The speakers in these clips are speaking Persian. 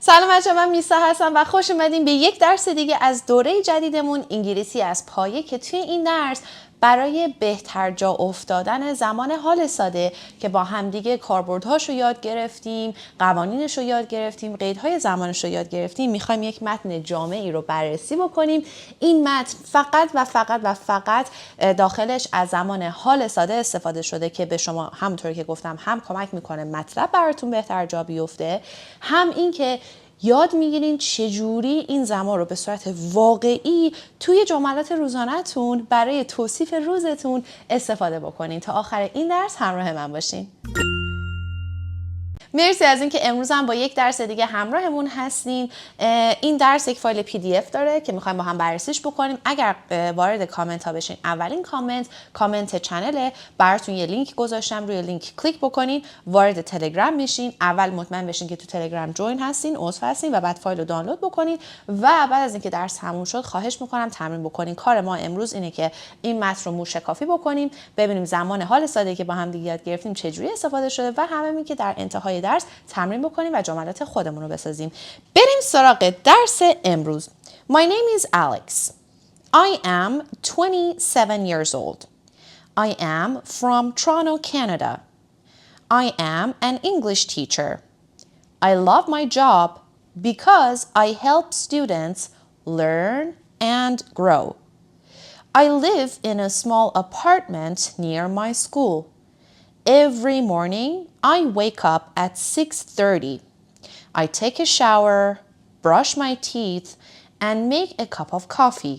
سلام بچه‌ها، من میسا هستم و خوش اومدین به یک درس دیگه از دوره جدیدمون انگلیسی از پایه که توی این درس برای بهتر جا افتادن زمان حال ساده که با همدیگه کاربردهاش رو یاد گرفتیم، قوانینش رو یاد گرفتیم، قیدهای زمانش رو یاد گرفتیم، میخوایم یک متن جامعی رو بررسی بکنیم. این متن فقط داخلش از زمان حال ساده استفاده شده که به شما همونطوری که گفتم هم کمک میکنه مطلب براتون بهتر جا بیفته، هم این که یاد میگیرین چجوری این زمان رو به صورت واقعی توی جملات روزانه‌تون برای توصیف روزتون استفاده بکنین. تا آخر این درس همراه من باشین. مرسی از اینکه امروز هم با یک درس دیگه همراهمون هستین. این درس یک فایل PDF داره که میخوایم با هم بررسیش بکنیم. اگر وارد کامنت ها بشین، اولین کامنت چنله، براتون یه لینک گذاشتم، روی لینک کلیک بکنین، وارد تلگرام بشین. اول مطمئن بشین که تو تلگرام جوین هستین، عضو هستین و بعد فایل رو دانلود بکنین و بعد از اینکه درس تموم شد خواهش میکنم تمرین بکنین. کار ما امروز اینه که این متن رو موشکافی بکنیم، ببینیم زمان حال ساده که با هم دیگه یاد گرفتیم چجوری استفاده شده و همین که در انتهای درس تمرین بکنیم و جملات خودمون رو بسازیم. بریم سراغ درس امروز. My name is Alex. I am 27 years old. I am from Toronto, Canada. I am an English teacher. I love my job because I help students learn and grow. I live in a small apartment near my school. Every morning, I wake up at 6:30. I take a shower, brush my teeth, and make a cup of coffee.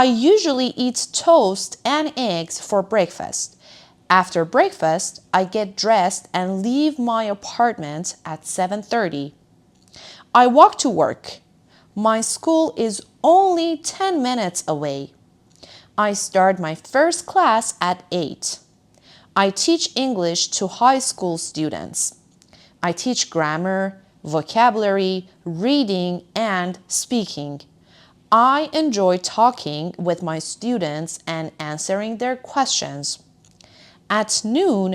I usually eat toast and eggs for breakfast. After breakfast, I get dressed and leave my apartment at 7:30. I walk to work. My school is only 10 minutes away. I start my first class at 8. I teach English to high school students. I teach grammar, vocabulary, reading, and speaking. I enjoy talking with my students and answering their questions. At noon,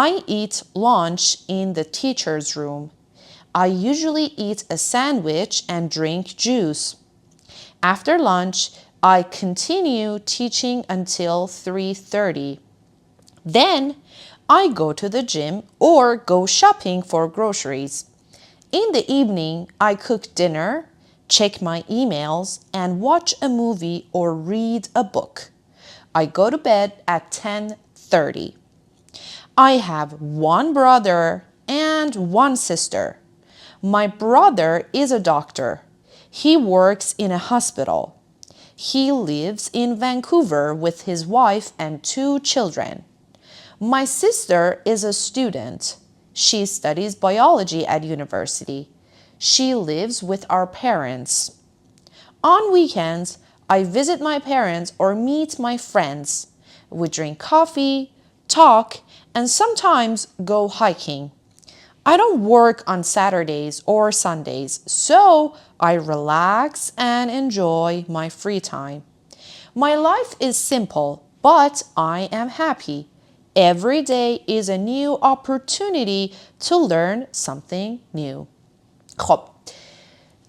I eat lunch in the teacher's room. I usually eat a sandwich and drink juice. After lunch, I continue teaching until 3:30. Then I go to the gym or go shopping for groceries. In the evening, I cook dinner, check my emails, and watch a movie or read a book. I go to bed at 10:30. I have one brother and one sister. My brother is a doctor. He works in a hospital. He lives in Vancouver with his wife and 2 children. My sister is a student. She studies biology at university. She lives with our parents. On weekends, I visit my parents or meet my friends. We drink coffee, talk, and sometimes go hiking. I don't work on Saturdays or Sundays, so I relax and enjoy my free time. My life is simple, but I am happy. Every day is a new opportunity to learn something new. خب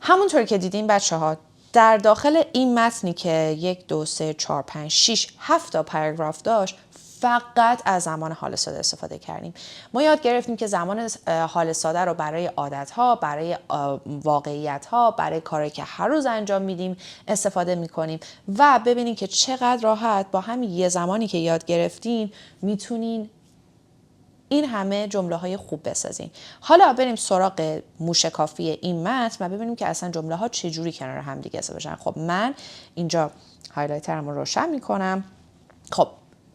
همونطور که دیدین بچه ها، در داخل این متنی که 1 2 3 4 5 6 7 تا پاراگراف داشت فقط از زمان حال ساده استفاده کردیم. ما یاد گرفتیم که زمان حال ساده رو برای عادت‌ها، برای واقعیت‌ها، برای کاری که هر روز انجام میدیم استفاده می‌کنیم و ببینین که چقدر راحت با همین یه زمانی که یاد گرفتین میتونین این همه جمله‌های خوب بسازین. حالا بریم سراغ موشکافی این متن و ببینیم که اصلا جمله‌ها چجوری کنار هم دیگه استفاده بشن. خب من اینجا هایلایترمو روشن می‌کنم. خب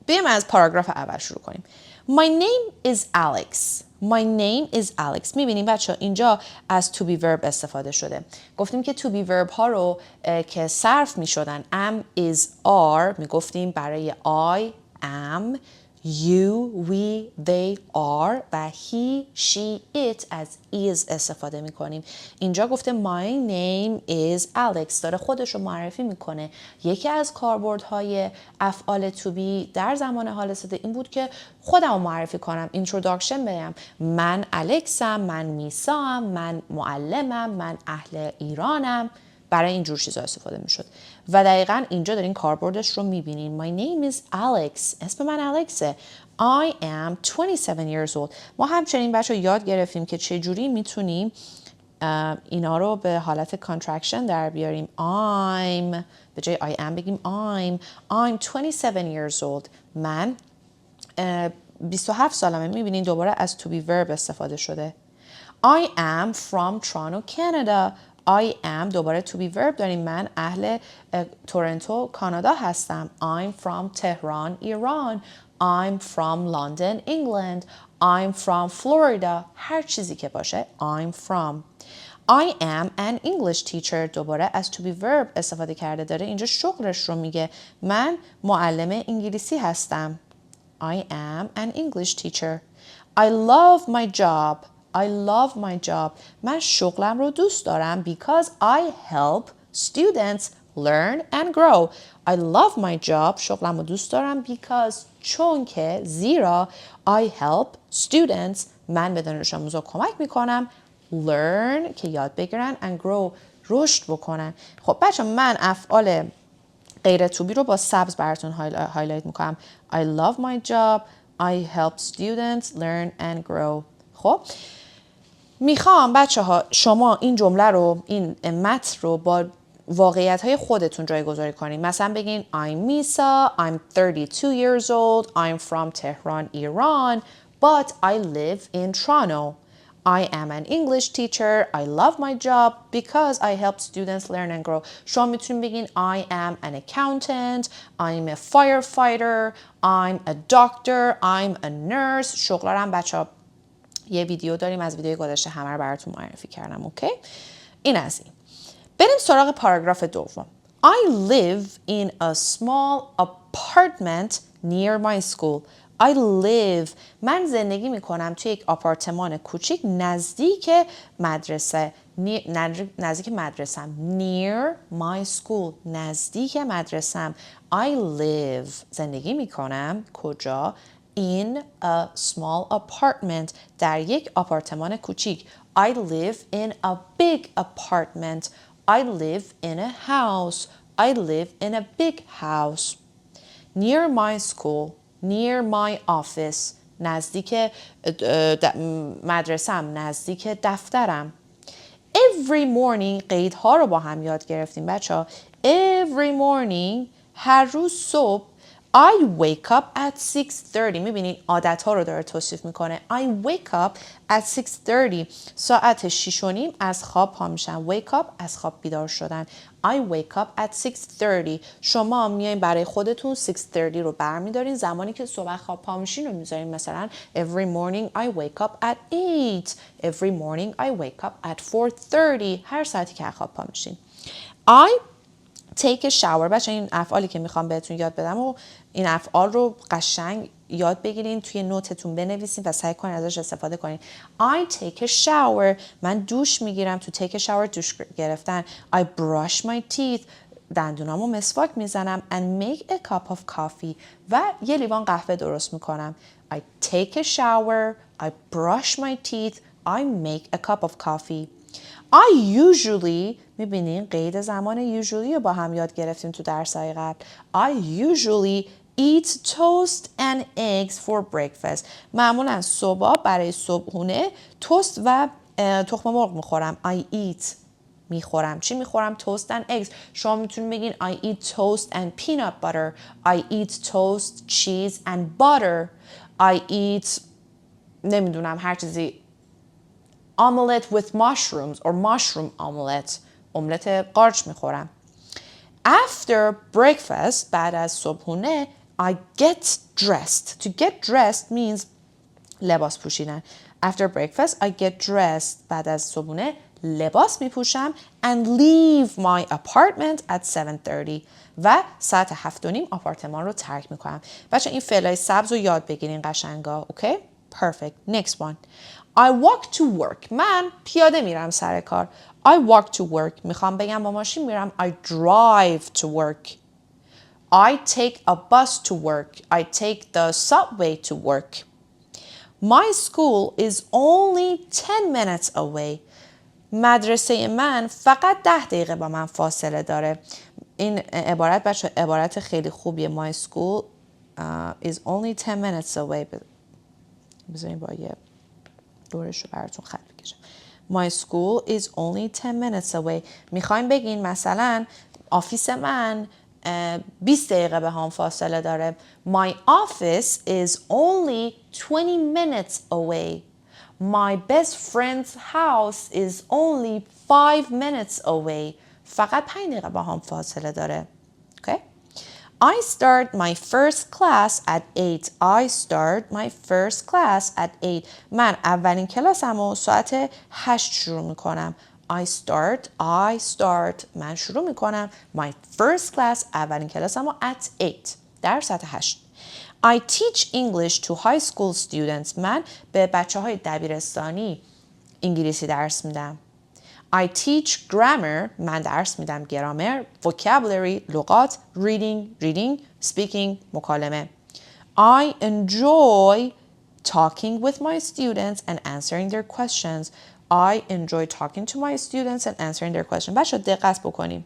بریم از پاراگراف اول شروع کنیم. My name is Alex. My name is Alex. میبینیم بچه ها اینجا از to be verb استفاده شده. گفتیم که to be verb ها رو که صرف میشدن am, is, are میگفتیم برای I am, you, we, they, are و he, she, it از is استفاده میکنیم. اینجا گفته my name is Alex، داره خودش رو معرفی میکنه. یکی از کاربردهای افعال to be در زمان حال استاده این بود که خودم رو معرفی کنم، introduction بگم. من الکسم، من میسام، من معلمم، من اهل ایرانم. برای اینجور چیزا استفاده میشد و دقیقاً اینجا دارین کاربردش رو میبینین. My name is Alex. اسم من الکسه. I am 27 years old. ما همچنین بچه یاد گرفتیم که چجوری میتونیم اینا رو به حالت contraction در بیاریم. I'm به جای I am بگیم I'm 27 years old. من 27 سالمه. میبینین دوباره از to be verb استفاده شده. I am from Toronto, Canada. I am دوباره to be verb داریم. من اهل تورنتو کانادا هستم. I'm from Tehran, Iran. I'm from London, England. I'm from Florida. هر چیزی که باشه I'm from. I am an English teacher. دوباره از to be verb استفاده کرده داره. اینجا شغلش رو میگه. من معلم انگلیسی هستم. I am an English teacher. I love my job. I love my job. من شغلم رو دوست دارم because I help students learn and grow. I love my job. شغلم رو دوست دارم because چون که زیرا I help students من به دانش آموزا کمک میکنم learn که یاد بگیرن and grow رشد بکنن. خب بچه من افعال غیر to be رو با سبز براتون هایلایت میکنم. I love my job. I help students learn and grow. خب میخوام بچه ها شما این جمله رو این متن رو با واقعیت های خودتون جایگذاری کنید. مثلا بگین I'm Misa, I'm 32 years old, I'm from Tehran, Iran, but I live in Toronto. I am an English teacher. I love my job because I help students learn and grow. شما میتونید بگین I am an accountant, I'm a firefighter, I'm a doctor, I'm a nurse. شغلارم بچه ها یه ویدیو داریم از ویدیو گذشته همه رو براتون معرفی کردم. اوکی؟ این از این. بریم سراغ پاراگراف دوم. I live in a small apartment near my school. I live. من زندگی میکنم توی یک آپارتمان کوچیک نزدیک مدرسه. نزدیک مدرسم. Near my school. نزدیک مدرسم. I live. زندگی میکنم. کجا؟ In a small apartment. در یک آپارتمان کوچیک. I live in a big apartment. I live in a house. I live in a big house. Near my school. Near my office. نزدیک مدرسم. نزدیک دفترم. Every morning. قیدها رو با هم یاد گرفتیم بچه ها. Every morning. هر روز صبح. I wake up at 6:30. میبینید عادت ها رو داره توصیف میکنه. I wake up at 6:30. ساعت 6:30 از خواب پا میشم. Wake up از خواب بیدار شدن. I wake up at 6:30. شما میایین برای خودتون 6:30 رو برمیدارین. زمانی که صبح خواب پا میشین رو میذارین. مثلا every morning I wake up at 8. Every morning I wake up at 4:30. هر ساعتی که خواب پا میشین. I take a shower. بچه این افعالی که میخوام بهتون یاد بدم و این افعال رو قشنگ یاد بگیرین توی نوتتون بنویسین و سعی کنین ازش استفاده کنین. I take a shower. من دوش میگیرم. تو take a shower دوش گرفتن. I brush my teeth. دندونامو مسواک میزنم and make a cup of coffee. و یه لیوان قهوه درست میکنم. I take a shower. I brush my teeth. I make a cup of coffee. I usually میبینین قید زمان usually رو با هم یاد گرفتیم تو درسای قبل. I usually eat toast and eggs for breakfast. معمولا صبح برای صبحونه توست و تخم مرغ میخورم. I eat میخورم. چی میخورم؟ toast and eggs. شما میتونید بگین I eat toast and peanut butter. I eat toast, cheese and butter. I eat نمیدونم هر چیزی omelette with mushrooms or mushroom omelette. املت قارچ میخورم. After breakfast, بعد از صبحونه, I get dressed. To get dressed means لباس پوشیدن. After breakfast, I get dressed. بعد از صبحونه لباس میپوشم and leave my apartment at 7:30 و ساعت 7:30 آپارتمان رو ترک میکنم. بچه این فعلای سبز رو یاد بگیرین قشنگا. اوکی؟ Perfect. Next one. I walk to work. من پیاده میرم سر کار. I walk to work. میخوام بگم با ماشین میرم. I drive to work. I take a bus to work. I take the subway to work. My school is only 10 minutes away. مدرسه من فقط 10 دقیقه با من فاصله داره. این عبارت بچه عبارت خیلی خوبیه. My school is only 10 minutes away. بذارین با یه دورش رو براتون خط بکشم. My school is only 10 minutes away. میخوایم بگین مثلا آفیس من 20 دقیقه به هم فاصله داره. My office is only 20 minutes away. My best friend's house is only 5 minutes away. فقط 5 دقیقه با هم فاصله داره. Okay? I start my first class at 8. I start my first class at 8. من اولین کلاسمو ساعت 8 شروع میکنم. I start. من شروع میکنم. My first class اولین کلاسمو at 8. در ساعت 8. I teach English to high school students. من به بچه های دبیرستانی انگلیسی درس میدم. I teach grammar. من درس میدم گرامر. vocabulary لغات. reading speaking مکالمه. I enjoy talking with my students and answering their questions. I enjoy talking to my students and answering their questions. بچه دقت بکنیم.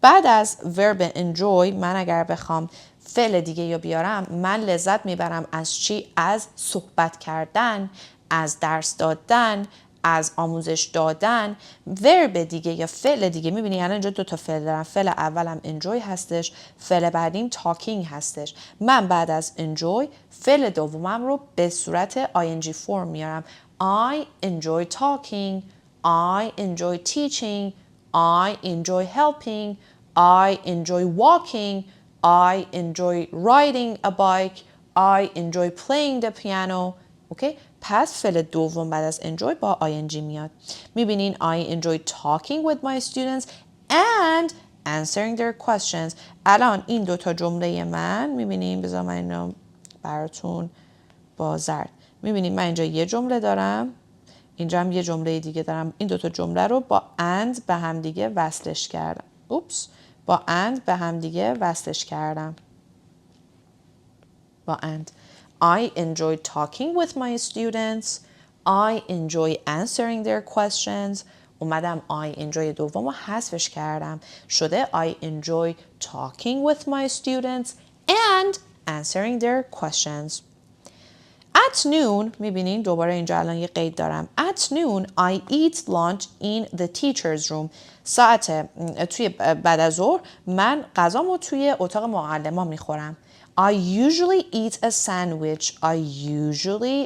بعد از verb enjoy من اگر بخوام فعل دیگه یا بیارم من لذت میبرم از چی؟ از صحبت کردن، از درس دادن، از آموزش دادن. verb دیگه یا فعل دیگه میبینی الان اینجا 2 تا فعل دارم. فعل اولم enjoy هستش، فعل بعدیم talking هستش. من بعد از enjoy فعل دومم رو به صورت ing form میارم. I enjoy talking. I enjoy teaching. I enjoy helping. I enjoy walking. I enjoy riding a bike. I enjoy playing the piano. اوکی؟ پس فعل دوم بعد از enjoy با ing میاد. میبینین I enjoy talking with my students and answering their questions. الان این 2 تا جمله من میبینین بذار من اینو براتون با زرد. میبینین من اینجا یه جمله دارم. اینجا هم یه جمله دیگه دارم. این 2 تا جمله رو با and به هم دیگه وصلش کردم. با and به هم دیگه وصلش کردم. با and. I enjoy talking with my students. I enjoy answering their questions. اومدم I enjoy دوم رو حذفش کردم. شده I enjoy talking with my students and answering their questions. At noon میبینین دوباره اینجا الان یه قید دارم. At noon I eat lunch in the teacher's room. توی بعد از ظهر من غذامو توی اتاق معلما میخورم. I usually eat a sandwich. I usually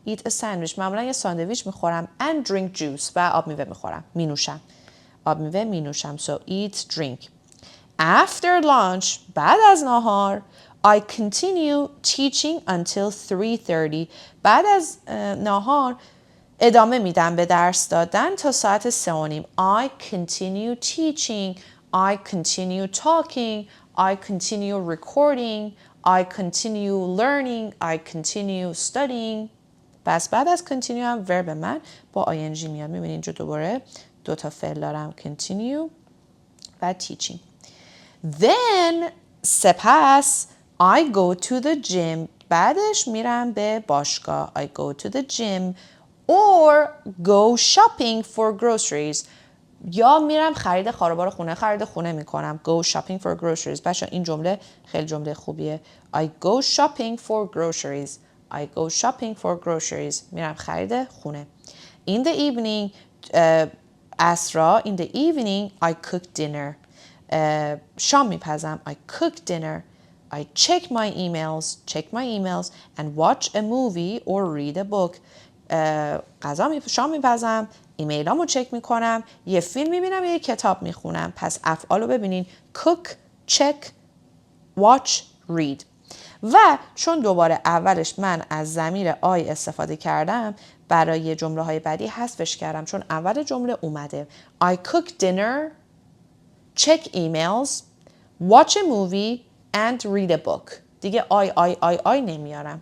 eat a sandwich. معمولا یه ساندویچ میخورم and drink juice و آب میوه میخورم. آب میوه مینوشم. So eat, drink. After lunch بعد از ناهار I continue teaching until 3:30. بعد از ناهار ادامه میدم به درس دادن تا ساعت 3:30. I continue teaching. I continue talking. I continue recording. I continue learning. I continue studying. بس بعد از continue هم verb من با ing میاد. میبینید اینجا دوباره 2 تا فعل دارم. continue و teaching. Then سپس I go to the gym. بعدش میرم به باشگاه. I go to the gym or go shopping for groceries. یا میرم خرید خونه میکنم. Go shopping for groceries. بچه این جمله خیلی جمله خوبیه. I go shopping for groceries. I go shopping for groceries. میرم خرید خونه. In the evening عصرا in the evening I cook dinner. شام میپزم. I cook dinner. I check my emails and watch a movie or read a book. شام میپزم، ایمیلامو چک میکنم، یه فیلم میبینم، یه کتاب میخونم. پس افعالو ببینین. cook, check, watch, read. و چون دوباره اولش من از ضمیر I استفاده کردم برای جمله های بعدی حذفش کردم چون اول جمله اومده I cook dinner, check emails, watch a movie and read a book. دیگه I نمیارم.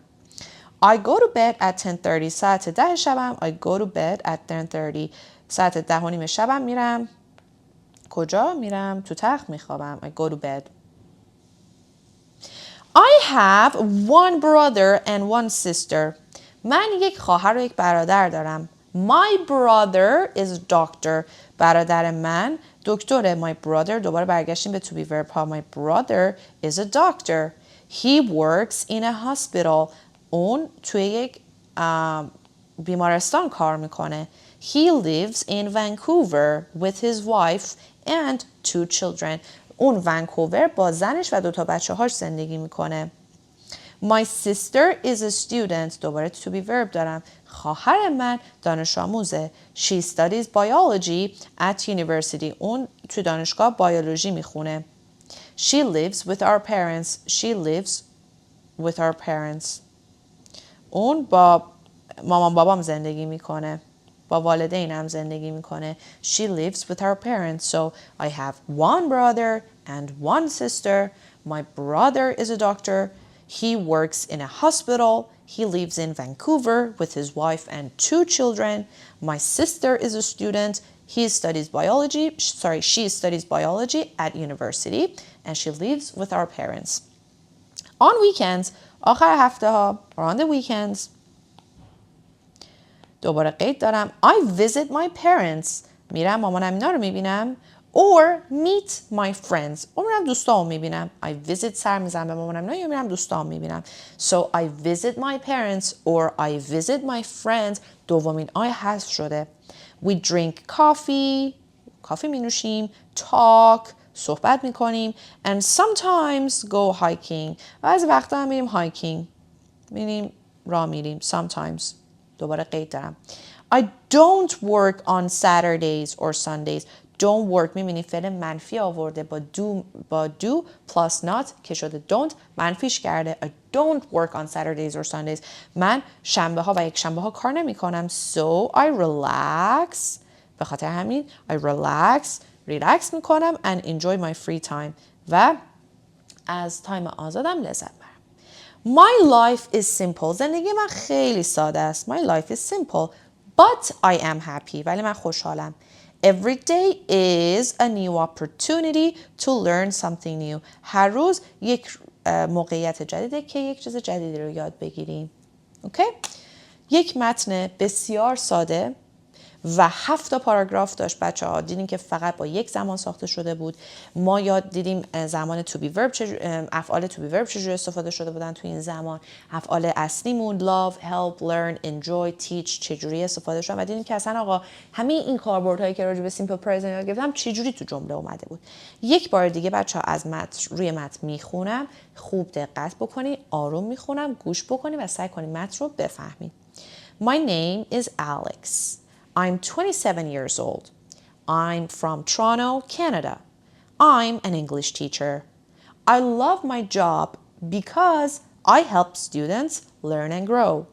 I go to bed at 10:30 ساعت 10 شبم. I go to bed at 10:30 ساعت 10:30 شبم میرم کجا؟ میرم تو تخت میخوابم. I go to bed. I have one brother and one sister. من یک خواهر و یک برادر دارم. My brother is a doctor. برادر من دکتره. My brother دوباره برگشتیم به to be verb ها. My brother is a doctor. He works in a hospital. اون توی یک بیمارستان کار میکنه. He lives in Vancouver with his wife and 2 children. اون ونکوور با زنش و 2 بچه هاش زندگی میکنه. My sister is a student. دوباره to be verb دارم. خواهر من دانش آموزه. She studies biology at university. اون تو دانشگاه بیولوژی میخونه. She lives with our parents. She lives with our parents. اون با مامان بابام زندگی میکنه. با والدینم زندگی میکنه. She lives with our parents. So I have one brother and one sister. My brother is a doctor. He works in a hospital. He lives in Vancouver with his wife and 2 children. My sister is a student. She studies biology at university and she lives with our parents. On weekends, آخر هفته ها, or on the weekends, دوباره قید دارم. I visit my parents. میرم مامانم اینا رو میبینم. Or meet my friends. or میرم دوستامو میبینم. I visit سر میزنم به مامانم اینا یا میرم دوستامو میبینم. So I visit my parents or I visit my friends. دومین I حذف شده. We drink coffee. کافی می نوشیم. Talk. صحبت میکنیم. And sometimes go hiking. و از وقتا هم میریم hiking. میریم راه میریم. Sometimes. دوباره قید دارم. I don't work on Saturdays or Sundays. Don't work میبینی فعل منفی آورده با do plus not که شده don't منفیش کرده. I don't work on Saturdays or Sundays. من شنبه ها و یک شنبه ها کار نمی کنم. So I relax. به خاطر همین I relax میکنم and enjoy my free time. و از تایم آزادم لذت برم. My life is simple. زندگی من خیلی ساده است. My life is simple. But I am happy. ولی من خوشحالم. Every day is a new opportunity to learn something new. هر روز یک موقعیت جدیده که یک چیز جدیدی رو یاد بگیریم. اوکی؟ یک متن بسیار ساده و 7 پاراگراف داشت بچه ها. دیدیم که فقط با یک زمان ساخته شده بود. ما یاد دیدیم زمان to be verb افعال to be verb چجوری استفاده شده بودن تو این زمان. افعال اصلیمون love, help, learn, enjoy, teach چجوری استفاده شدن و دیدیم که اصلا آقا همه این کاربردهایی که راجع به simple present یاد گرفتم چجوری تو جمله اومده بود. یک بار دیگه بچه ها از متن روی متن میخونم. خوب دقت بکنی. آروم میخونم. گوش بکنی و سعی کنی متن رو بفهمی. My name is Alex. I'm 27 years old. I'm from Toronto, Canada. I'm an English teacher. I love my job because I help students learn and grow.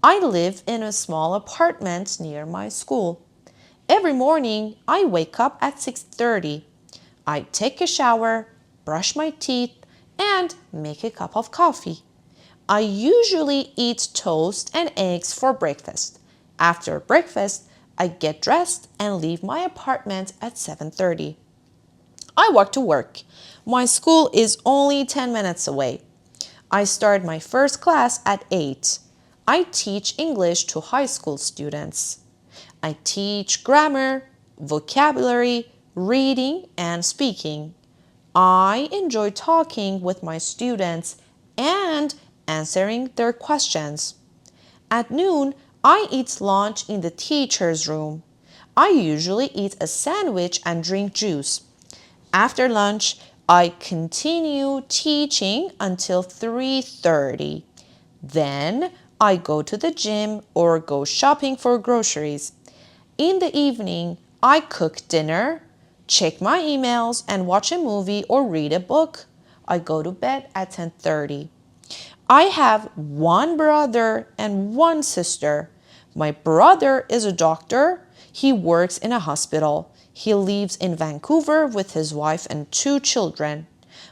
I live in a small apartment near my school. Every morning, I wake up at 6:30. I take a shower, brush my teeth, and make a cup of coffee. I usually eat toast and eggs for breakfast. After breakfast, I get dressed and leave my apartment at 7:30. I walk to work. My school is only 10 minutes away. I start my first class at 8. I teach English to high school students. I teach grammar, vocabulary, reading, and speaking. I enjoy talking with my students and answering their questions. At noon, I eat lunch in the teacher's room. I usually eat a sandwich and drink juice. After lunch, I continue teaching until 3:30. Then I go to the gym or go shopping for groceries. In the evening, I cook dinner, check my emails, and watch a movie or read a book. I go to bed at 10:30. I have one brother and one sister. My brother is a doctor. He works in a hospital. He lives in Vancouver with his wife and 2 children.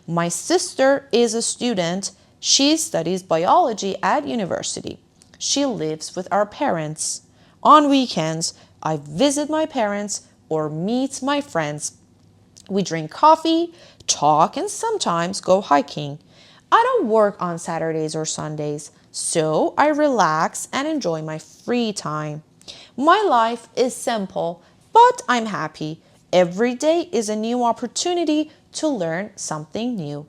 My sister is a student. She studies biology at university. She lives with our parents. On weekends, I visit my parents or meet my friends. We drink coffee, talk, and sometimes go hiking. I don't work on Saturdays or Sundays, so I relax and enjoy my free time. My life is simple, but I'm happy. Every day is a new opportunity to learn something new.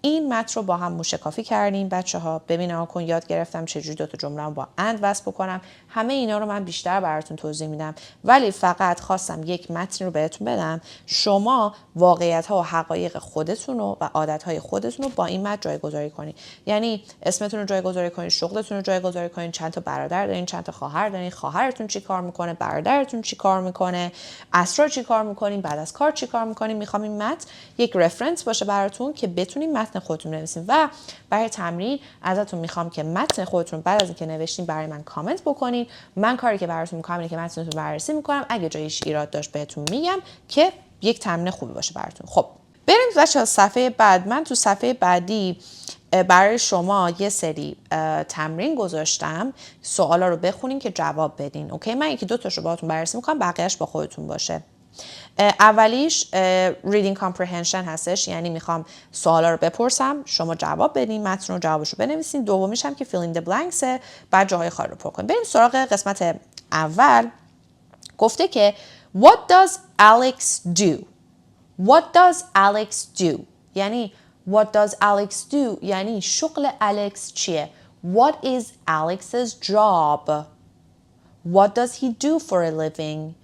این متن رو با هم موشکافی کردیم بچه ها. ببین کن یاد گرفتم چجوری 2 تا جمله رو با اند وصل بکنم. همه اینا رو من بیشتر براتون توضیح میدم، ولی فقط خواستم یک متن رو بهتون بدم. شما واقعیت ها و حقایق خودتون رو و عادت های خودتون رو با این متن جایگذاری کنید. یعنی اسمتون رو جایگذاری کنید، شغلتون رو جایگذاری کنید، چند تا برادر دارین، چند تا خواهر دارین، خواهرتون چی کار میکنه، برادرتون چی کار میکنه، اسرار چی کار میکنین، بعد از کار چی کار میکنین. میخوام این متن یک رفرنس باشه براتون که بتونین متن خودتون بنویسین. و برای تمرین ازتون میخوام که متن خودتون بعد از اینکه نوشتین برای من کامنت بکنین. من کاری که براتون میکنم اینه که متنتون بررسی میکنم، اگه جایش ایراد داشت بهتون میگم که یک تمرین خوبی باشه براتون. خب بریم بچه‌ها صفحه بعد. من تو صفحه بعدی برای شما یه سری تمرین گذاشتم، سوالا رو بخونین که جواب بدین. اوکی، من 1-2 تاشو باهاتون بررسی میکنم، بقیه‌اش با خودتون باشه. اولیش reading comprehension هستش، یعنی میخوام سوالا رو بپرسم، شما جواب بدین، متن رو جوابشو بنویسین. دومیش هم که fill in the blanks، بعد جاهای خالی رو پر کنین. بریم سراغ قسمت اول. گفته که what does Alex do? What does Alex do? یعنی what does Alex do؟ یعنی شغل الکس چیه؟ What is Alex's job? What does he do for a living?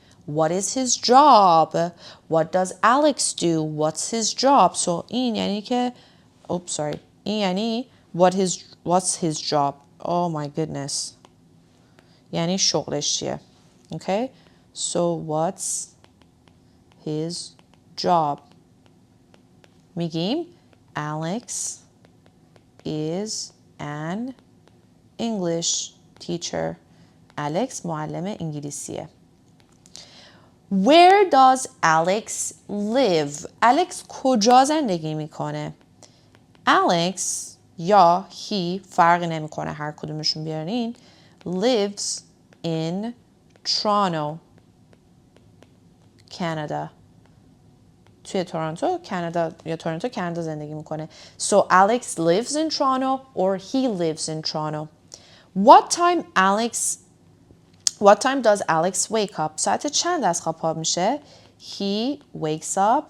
What is his job? What does Alex do? What's his job? So این یعنی که این یعنی what's his job? Oh my goodness. یعنی شغلش چیه؟ Okay? So what's his job? میگیم Alex is an English teacher. Alex معلم انگلیسیه. Where does Alex live? Alex کجا زندگی میکنه؟ Alex یا he فرقی نمیکنه، هر کدومشون بیارین. Lives in Toronto, Canada. توی تورنتو کانادا یا تورنتو کانادا زندگی میکنه. So Alex lives in Toronto or he lives in Toronto. What time does Alex wake up? ساعت چند از خواب پا میشه؟ He wakes up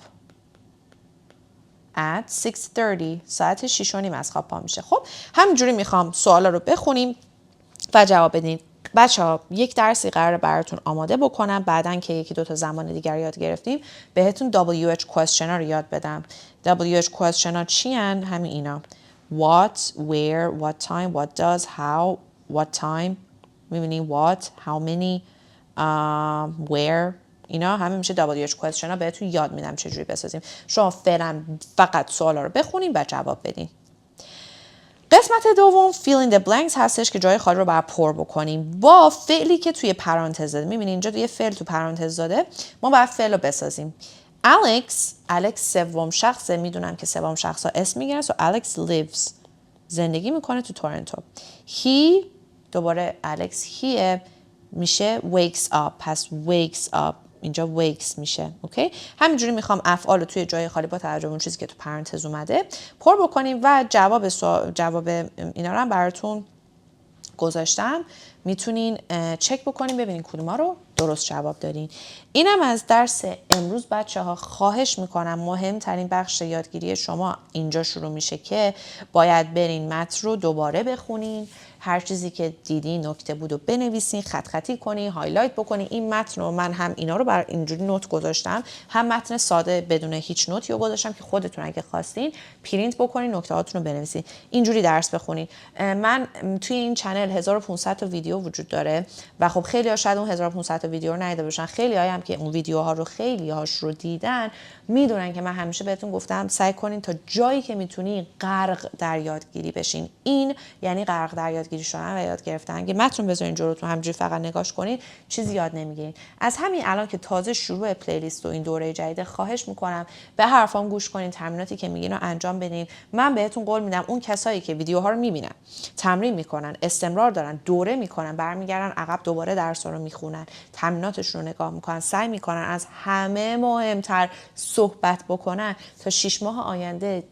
at 6:30. ساعت 6:30 از خواب پا میشه. خب همینجوری میخوام سوالا رو بخونیم و جواب بدین. بچه‌ها یک درسی قراره براتون آماده بکنم، بعدن که 1-2 تا زمان دیگر یاد گرفتیم بهتون WH question ها رو یاد بدم. WH question ها چی هن؟ همین اینا. What, where, what time, what does, how, what time. میبینی what, how many, where. اینا همه میشه WH question ها. بهتون یاد میدم چجوری بسازیم. شما فعلا فقط سوالا رو بخونین و جواب بدین. قسمت دوم fill in the blanks هستش که جای خالی رو باید پر بکنیم با فعلی که توی پرانتز داده. میبینید اینجا یه فعل تو پرانتز داده، ما باید فعل رو بسازیم. Alex سوم شخصه، میدونم که سوم شخص ها اسم میگیرن. so Alex lives زندگی میکنه تو تورنتو. He دوباره Alex he میشه wakes up، پس wakes up اینجا wakes میشه. اوکی، همینجوری میخوام افعال رو توی جای خالی با توجه به اون چیزی که تو پرانتز اومده پر بکنیم و جواب اینا رو هم براتون گذاشتم، میتونین چک بکنین ببینین کدوما رو درست جواب دادین. اینم از درس امروز بچه ها. خواهش میکنم مهمترین بخش یادگیری شما اینجا شروع میشه که باید برین متن رو دوباره بخونین، هر چیزی که دیدین نکته بود رو بنویسین، خط خطی کنین، هایلایت بکنین. این متن رو من هم اینا رو بر اینجوری نوت گذاشتم، هم متن ساده بدون هیچ نوتی رو گذاشتم که خودتون اگه خواستین پرینت بکنین، نکته هاتون رو بنویسین، اینجوری درس بخونین. من توی این چنل 1500 تا ویدیو ویدیو وجود داره و خب خیلی ها شاید اون 1500 تا ویدیو رو ندیده باشن، خیلی هم که اون ویدیوها رو خیلی هاش رو دیدن میدونن که من همیشه بهتون گفتم سعی کنین تا جایی که میتونی غرق در یادگیری بشین. این یعنی غرق در یادگیری شدن و یاد گرفتن. اگه متن بذارین جلوتون همینجوری فقط نگاش کنین چیزی یاد نمیگیرین. از همین الان که تازه شروع پلیلیست و این دوره جدید، خواهش میکنم به حرفام گوش کنین، تمریناتی که میگین رو انجام بدین. من بهتون قول میدم اون کسایی که ویدیوها رو میبینن، تمرین میکنن، استمرار دارن، دوره میکنن، برمیگردن عقب دوباره درس رو میخونن، تمریناتشون رو نگاه میکنن، سعی میکنن از همه مهمتر صحبت بکنن، تا 6 ماه آینده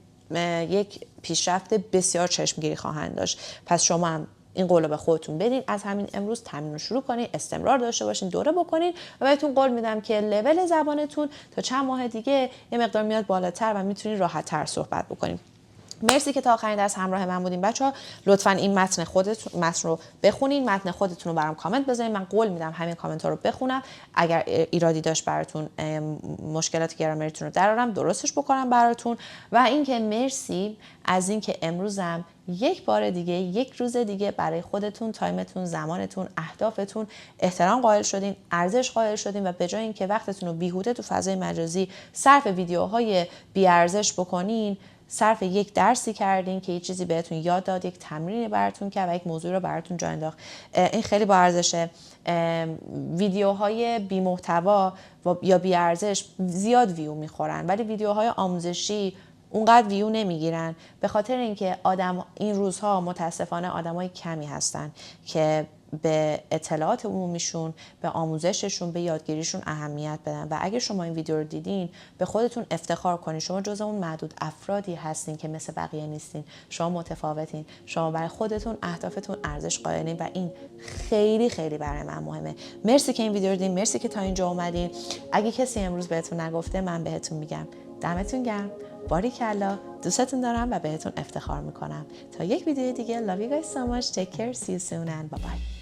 یک پیشرفت بسیار چشمگیری خواهند داشت. پس شما هم این قول رو به خودتون بدین، از همین امروز تمرین رو شروع کنین، استمرار داشته باشین، دوره بکنین و بهتون قول میدم که لول زبانتون تا چند ماه دیگه یه مقدار میاد بالاتر و میتونین راحت‌تر صحبت بکنین. مرسی که تا آخرین درس همراه من بودین بچه‌ها. لطفاً این متن رو بخونین، متن خودتون رو برام کامنت بذارین. من قول میدم همین کامنت‌ها رو بخونم. اگر ایرادی داشت براتون، مشکلات گرامریتون رو درارم، درستش بکنم براتون. و اینکه مرسی از اینکه امروزم یک بار دیگه، یک روز دیگه برای خودتون، تایمتون، زمانتون، اهدافتون احترام قائل شدین، ارزش قائل شدین و به جای اینکه وقتتون رو بیهوده تو فضای مجازی صرف ویدیوهای بی‌ارزش بکنین، صرف یک درسی کردین که یه چیزی بهتون یاد داد، یک تمرینی براتون کرد و یک موضوع رو براتون جا انداخت. این خیلی با ارزشه. ویدیوهای بی محتوا یا بی ارزش زیاد ویو میخورن، ولی ویدیوهای آموزشی اونقدر ویو نمیگیرن، به خاطر اینکه این روزها متاسفانه آدمای کمی هستن که به اطلاعات عمومیشون، به آموزششون، به یادگیریشون اهمیت بدن. و اگه شما این ویدیو رو دیدین به خودتون افتخار کنین. شما جزو اون معدود افرادی هستین که مثل بقیه نیستین. شما متفاوتین. شما برای خودتون، اهدافتون ارزش قائلین و این خیلی خیلی برای من مهمه. مرسی که این ویدیو رو دیدین، مرسی که تا اینجا اومدین. اگه کسی امروز بهتون نگفته، من بهتون میگم دمتون گرم. باریکلا، دوستتون دارم و بهتون افتخار میکنم. تا یک ویدیو دیگه. Love you guys so much. Take care. See you soon and bye bye.